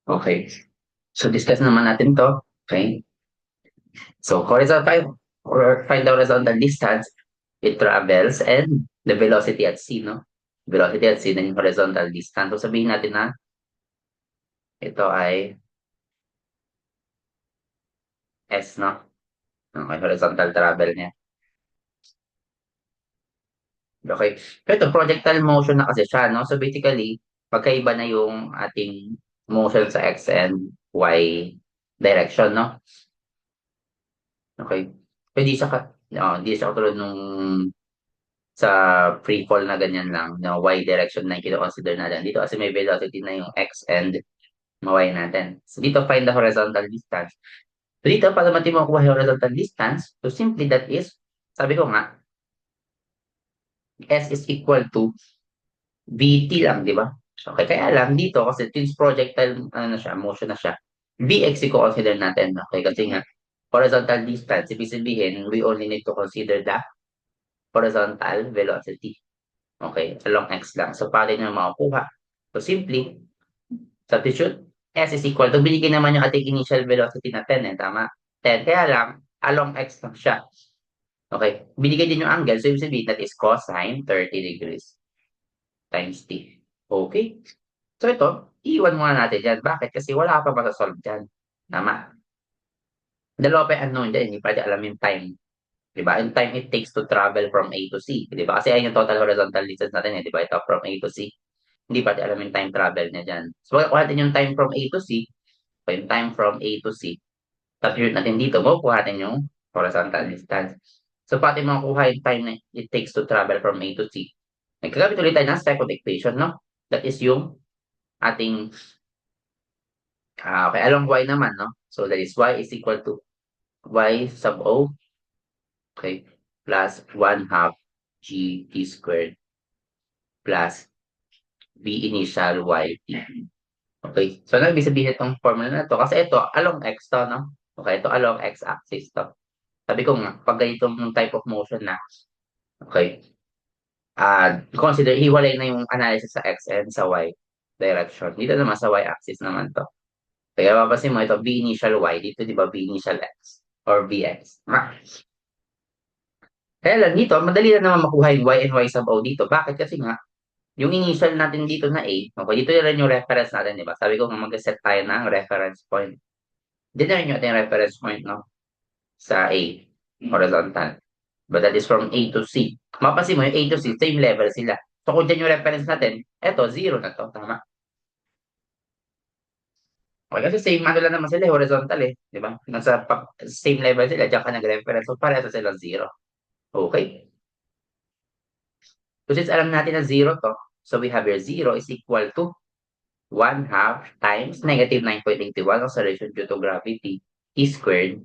Okay. So, discuss naman natin to. Okay. So, horizontal, or find the horizontal distance it travels and the velocity at c, no? Velocity at c, then yung horizontal distance. So, sabihin natin na ito ay s, no? Okay, horizontal travel niya. Okay. Pero ito, projectile motion na kasi siya, no? So, basically, magkaiba na yung ating motion sa x and y direction, no? Okay. Pwede siya hindi siya katulad nung sa free fall na ganyan lang, na y direction na yung kino-consider natin. Dito kasi may velocity na yung x and y natin. So dito, find the horizontal distance. So dito, para natin makuha yung horizontal distance, so simply that is, sabi ko nga, s is equal to vt lang, di ba? Okay, kaya lang dito, kasi since projectile ano na siya, motion na siya, vx i-consider natin. Okay, kasi nga, horizontal distance, ibig sabihin, we only need to consider the horizontal velocity. Okay, along x lang. So, paano nyo makukuha? So, simply, substitute, s is equal to, binigyan naman yung ating initial velocity na 10, tama? 10, kaya lang, along x lang siya. Okay, binigay din yung angle, so ibig sabihin that is cosine 30 degrees times t. Okay, so ito, iiwan muna natin dyan. Bakit? Kasi wala ka pa masasolve dyan. Tama. Dalawa pa yung unknown dyan, hindi pwede alam yung time. Diba? Yung time it takes to travel from A to C. Diba? Kasi ayun yung total horizontal distance natin, diba? Ito from A to C. Hindi pati alam yung time travel niya dyan. So, kuha natin yung time from A to C, o yung time from A to C, substitute natin dito, makukuha natin yung horizontal distance. So, pati makukuha yung time na it takes to travel from A to C. Nagkagamit ulit tayo ng second equation, no? That is yung ating, okay, along y naman, no? So, that is y is equal to y sub o, okay, plus 1 half g t squared plus v initial y t. Okay. So, ano ibig sabihin itong formula na to? Kasi ito, along x to, no? Okay, ito along x-axis to. Sabi ko nga, pag ganitong type of motion na, okay, consider, hiwalay na yung analysis sa x and sa y direction. Dito naman sa y-axis naman to. Kaya mapapansin mo, ito, v initial y, dito di ba v initial x or vx. Kaya lang dito, madali na naman makuha yung y and y sub o dito. Bakit? Kasi nga, yung initial natin dito na a, okay, dito na rin yung reference natin, di ba? Sabi ko nga mag-set tayo ng reference point. Dito na rin yung ating reference point, no? Sa A, horizontal. But that is from A to C. Mapasin mo yung A to C, same level sila. So kung dyan yung reference natin, eto, zero na to. Tama? Okay, kasi same ano lang naman sila, horizontal Di ba? Same level sila, dyan ka nag-reference. So pareho sila zero. Okay? So since alam natin na zero to, so we have here zero is equal to 1 half times negative 9.81 acceleration due to gravity t squared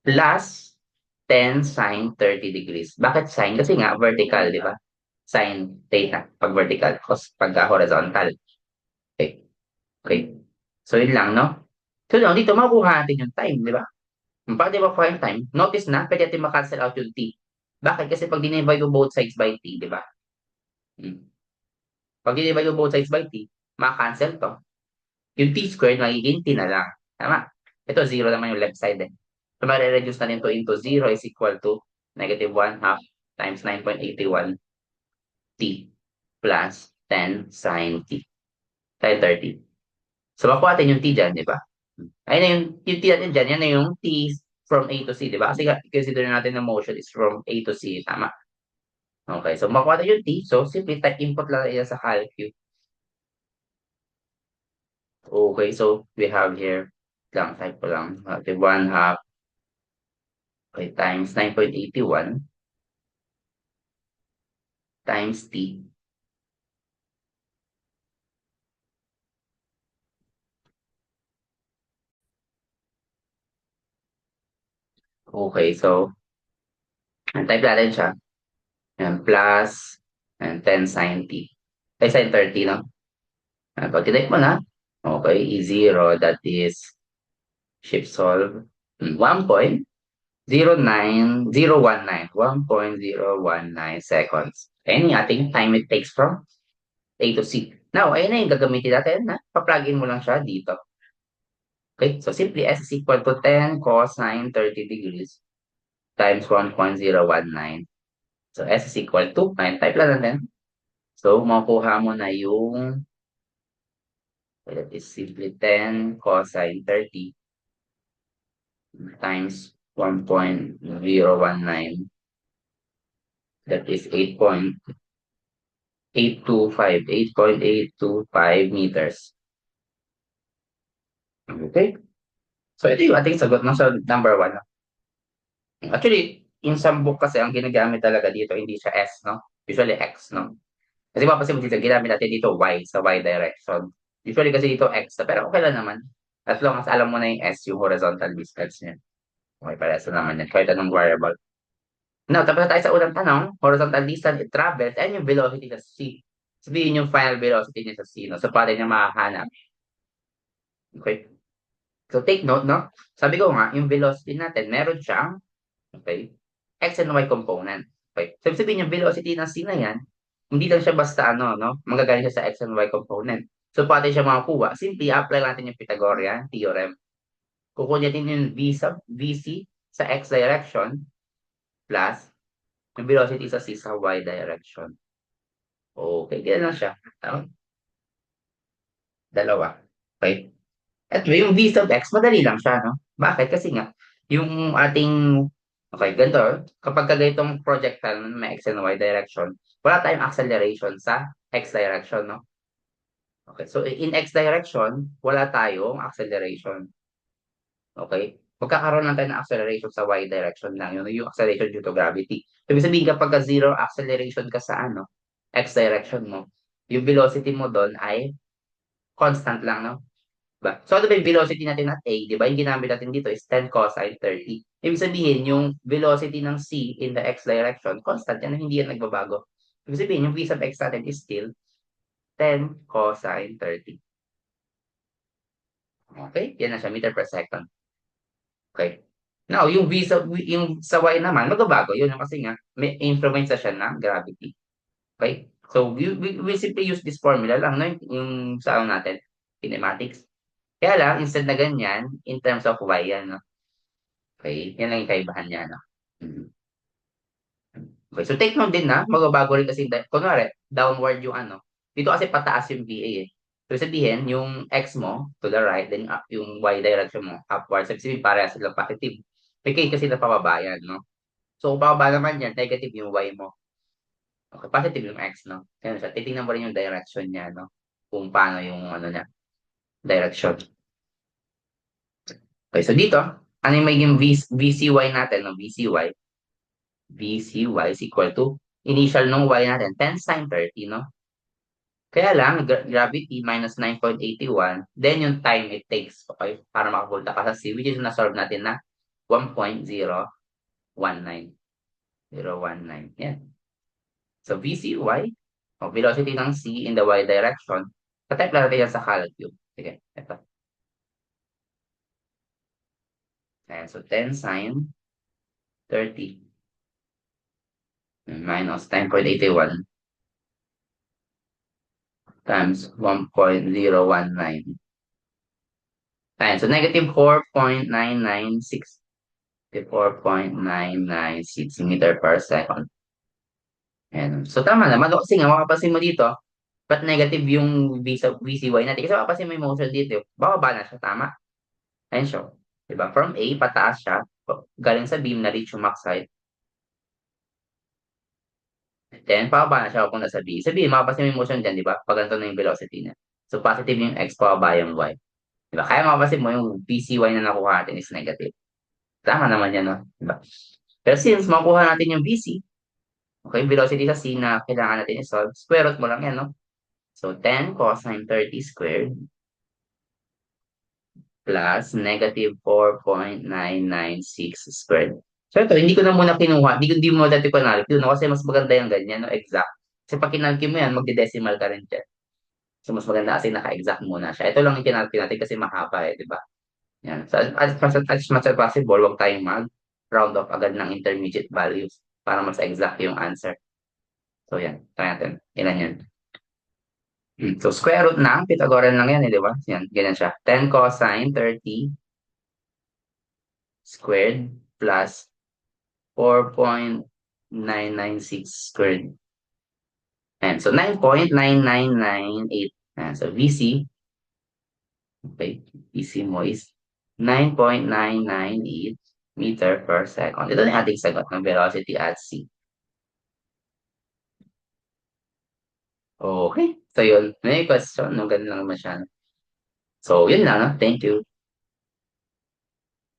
plus 10 sine 30 degrees. Bakit sine? Kasi nga vertical, di ba? Sine theta pag vertical, cos pagka horizontal. Okay. Okay. So yun lang, no? So no, dito makukuha natin yung time, di ba? Pag di ba makuha yung time, notice na, pwede natin makancel out yung t. Bakit? Kasi pag dinivide mo both sides by t, di ba? Hmm. Pag dinivide mo both sides by t, makacancel to. Yung t squared, magiging t na lang. Tama? Ito, zero naman yung left side So, mare-reduce natin to into zero is equal to negative 1 half times 9.81 t plus 10 sine t. Sine 30. So, makuha natin yung t dyan, di ba? Ayun na yung t natin dyan, yan na yung t from A to C, di ba? Kasi consider natin na motion is from A to C, tama? Okay, so makuha natin yung t. So, simply type input lang yan sa calculus. Okay, so we have here, type ko lang, okay, 1 half, okay, times 9.81 times t. Okay, so, type natin siya. Ayan, plus, and 10 sine t. Ay, sine 30, no? Pag type mo na, okay, E0, that is, shift solve, 1.09019 1.019 seconds. And yung ating time it takes from A to C. Now, ayun na yung gagamitin natin na pa-plug in mo lang siya dito. Okay, so simply S is equal to 10 cosine 30 degrees times 1.019. So S is equal to, ayun, type lang natin. So, makukuha mo na yung, that is simply 10 cosine 30 times 1.019. That is 8.825 meters. Okay? So, ito yung ating sagot mo sa number 1. Actually, in some book kasi, ang ginagamit talaga dito, hindi siya S, no? Usually X, no? Kasi mapapansin mo dito, ginamit natin dito Y, sa Y direction. Usually kasi dito X na, pero okay lang naman. As long as alam mo na yung S, yung horizontal distance niya. Okay, parehas na naman yan. Kahit anong variable. Now, tapos na tayo sa unang tanong. Horizontal distance it travels and yung velocity sa C. Sabihin yung final velocity niya sa C, no? So, paano niya makahanap? Okay? So, take note, no? Sabi ko nga, yung velocity natin, meron siyang, okay, X and Y component. Okay? So, sabihin yung velocity ng C na yan, hindi lang siya basta ano, no? Manggagaling siya sa X and Y component. So, paano siya makakuha? Simply, apply natin yung Pythagorean theorem. Kukunin natin yung VC sa X direction plus yung velocity sa C sa Y direction. Okay, ganyan lang siya. Tama? Dalawa. Okay? At yung V sub X, madali lang siya, no? Bakit? Kasi nga, yung ating, okay, ganito, kapag ganitong projectile na may X and Y direction, wala tayong acceleration sa X direction, no? Okay, so in X direction, wala tayong acceleration. Okay? Magkakaroon lang tayo ng acceleration sa Y direction lang. Yun yung acceleration due to gravity. Ibig sabihin kapag zero acceleration ka sa ano, X direction mo, yung velocity mo doon ay constant lang, no? Ba? So, ano ba yung velocity natin at A? Di ba? Yung ginamit natin dito is 10 cosine 30. Ibig sabihin, yung velocity ng C in the X direction, constant yan, hindi yan nagbabago. Ibig sabihin, yung V sub X natin is still 10 cosine 30. Okay? Yan na siya, meter per second. Okay. Now, yung sa Y naman, magbabago yun kasi nga may influence na siya ng gravity. Okay? So, we simply use this formula lang, no? Yung sa ano natin, kinematics. Kaya lang, instead na ganyan, in terms of Y yan, no? Okay? Yan lang yung kaibahan niya, no? Mhm. Okay, so take note din na, magbabago rin kasi, kunwari, downward yung ano. Dito kasi pataas yung VA eh. So, sabihin, yung X mo, to the right, then yung Y direction mo, upward. So, sabihin, pareha sila positive. May case kasi na pababa yan, no? So, kung pababa naman yan, negative yung Y mo. Okay, positive yung X, no? Kaya siya, titingnan mo rin yung direction niya, no? Kung paano yung, ano niya, direction. Okay, so dito, ano yung magiging VCY natin, no? VCY is equal to, initial nung Y natin, 10 sine 30, no? Kaya lang, gravity minus 9.81, then yung time it takes, okay, para makapunta ka sa C, which is na-solve natin na 1.019. 019. Yan. So, VCY, o velocity ng C in the Y direction, sa-type lang natin yan sa calcube. Sige, ito. Ayan, so 10 sine 30 minus 10.81 times 1.019. Ayan, so negative 4.996. 4.996 meter per second. Ayan. So, tama naman. Kasi nga, makapasin mo dito, but negative yung VCY natin. Kasi makapasin mo yung motion dito. Bababa na siya, tama? Ayan siya. Diba? From A, pataas siya. Galing sa beam na reach yung max height. Then, pababa na siya papunta sa B. Sa B, makapasin mo yung motion dyan, di ba? Pag ganito na yung velocity niya. So, positive yung X, pababa yung Y. Diba? Kaya makapasin mo yung VCY na nakuha natin is negative. Tama naman yan, no? Diba? Pero since makuha natin yung VC, okay, velocity sa C na kailangan natin i-solve, square root mo lang yan, no? So, 10 cosine 30 squared plus negative 4.996 squared. So, ito, hindi ko na muna kinuha. Hindi mo dati kinalki, no? Kasi mas maganda yung ganyan, no? Exact. Kasi pag kinalki mo yan, magde-decimal ka rin dyan. So, mas maganda kasi naka-exact muna siya. Ito lang yung kinalki natin kasi mahaba eh, di ba? Yan. So, as much as possible, huwag tayong mag-round off agad ng intermediate values para mas exact yung answer. So, yan. Try natin. Ilan yan? So, square root ng Pythagorean lang yan, di ba? Yan, ganyan siya. 10 cosine 30 squared plus 4.996 squared. And so, 9.9998. Ayan, so, VC, okay, VC mo is 9.998 meter per second. Ito na yung ating sagot ng velocity at c. Okay. So, yun. May question? No, ganun lang naman siya. So, yun lang. No? Thank you.